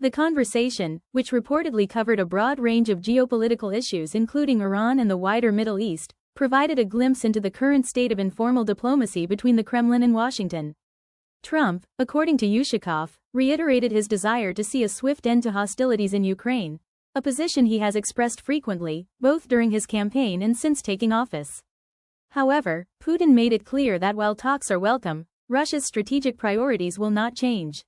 The conversation, which reportedly covered a broad range of geopolitical issues including Iran and the wider Middle East, provided a glimpse into the current state of informal diplomacy between the Kremlin and Washington. Trump, according to Yushakov, reiterated his desire to see a swift end to hostilities in Ukraine, a position he has expressed frequently, both during his campaign and since taking office. However, Putin made it clear that while talks are welcome, Russia's strategic priorities will not change.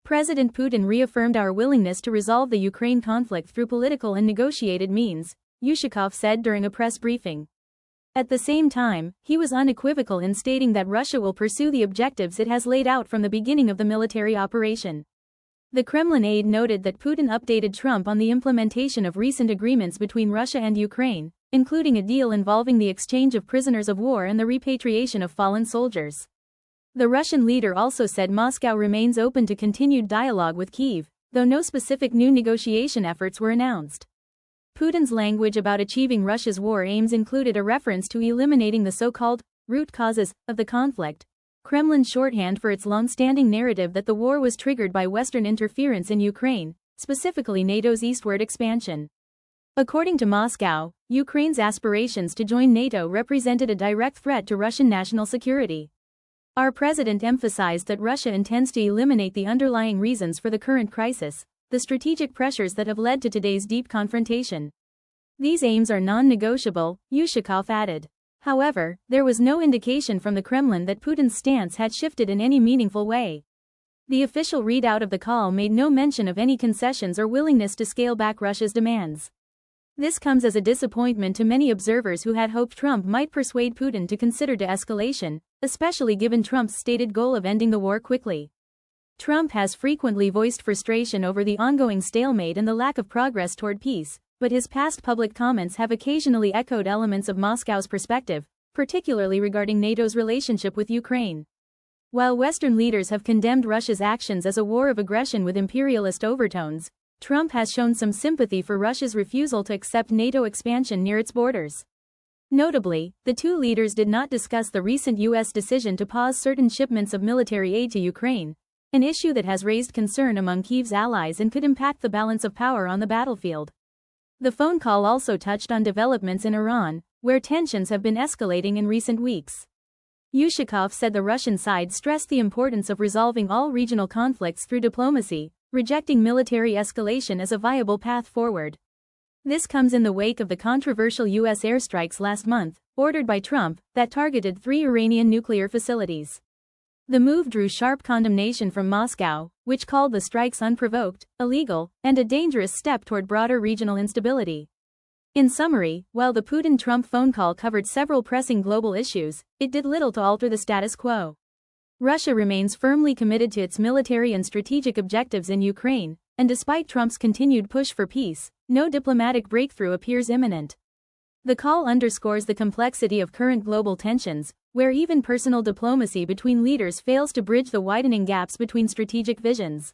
President Putin reaffirmed our willingness to resolve the Ukraine conflict through political and negotiated means, Yushakov said during a press briefing. At the same time, he was unequivocal in stating that Russia will pursue the objectives it has laid out from the beginning of the military operation. The Kremlin aide noted that Putin updated Trump on the implementation of recent agreements between Russia and Ukraine, including a deal involving the exchange of prisoners of war and the repatriation of fallen soldiers. The Russian leader also said Moscow remains open to continued dialogue with Kyiv, though no specific new negotiation efforts were announced. Putin's language about achieving Russia's war aims included a reference to eliminating the so-called root causes of the conflict, Kremlin's shorthand for its long-standing narrative that the war was triggered by Western interference in Ukraine, specifically NATO's eastward expansion. According to Moscow, Ukraine's aspirations to join NATO represented a direct threat to Russian national security. Our president emphasized that Russia intends to eliminate the underlying reasons for the current crisis, the strategic pressures that have led to today's deep confrontation. These aims are non-negotiable, Yushakov added. However, there was no indication from the Kremlin that Putin's stance had shifted in any meaningful way. The official readout of the call made no mention of any concessions or willingness to scale back Russia's demands. This comes as a disappointment to many observers who had hoped Trump might persuade Putin to consider de-escalation, especially given Trump's stated goal of ending the war quickly. Trump has frequently voiced frustration over the ongoing stalemate and the lack of progress toward peace, but his past public comments have occasionally echoed elements of Moscow's perspective, particularly regarding NATO's relationship with Ukraine. While Western leaders have condemned Russia's actions as a war of aggression with imperialist overtones, Trump has shown some sympathy for Russia's refusal to accept NATO expansion near its borders. Notably, the two leaders did not discuss the recent U.S. decision to pause certain shipments of military aid to Ukraine, an issue that has raised concern among Kyiv's allies and could impact the balance of power on the battlefield. The phone call also touched on developments in Iran, where tensions have been escalating in recent weeks. Yushakov said the Russian side stressed the importance of resolving all regional conflicts through diplomacy, rejecting military escalation as a viable path forward. This comes in the wake of the controversial U.S. airstrikes last month, ordered by Trump, that targeted 3 Iranian nuclear facilities. The move drew sharp condemnation from Moscow, which called the strikes unprovoked, illegal, and a dangerous step toward broader regional instability. In summary, while the Putin-Trump phone call covered several pressing global issues, it did little to alter the status quo. Russia remains firmly committed to its military and strategic objectives in Ukraine, and despite Trump's continued push for peace, no diplomatic breakthrough appears imminent. The call underscores the complexity of current global tensions, where even personal diplomacy between leaders fails to bridge the widening gaps between strategic visions.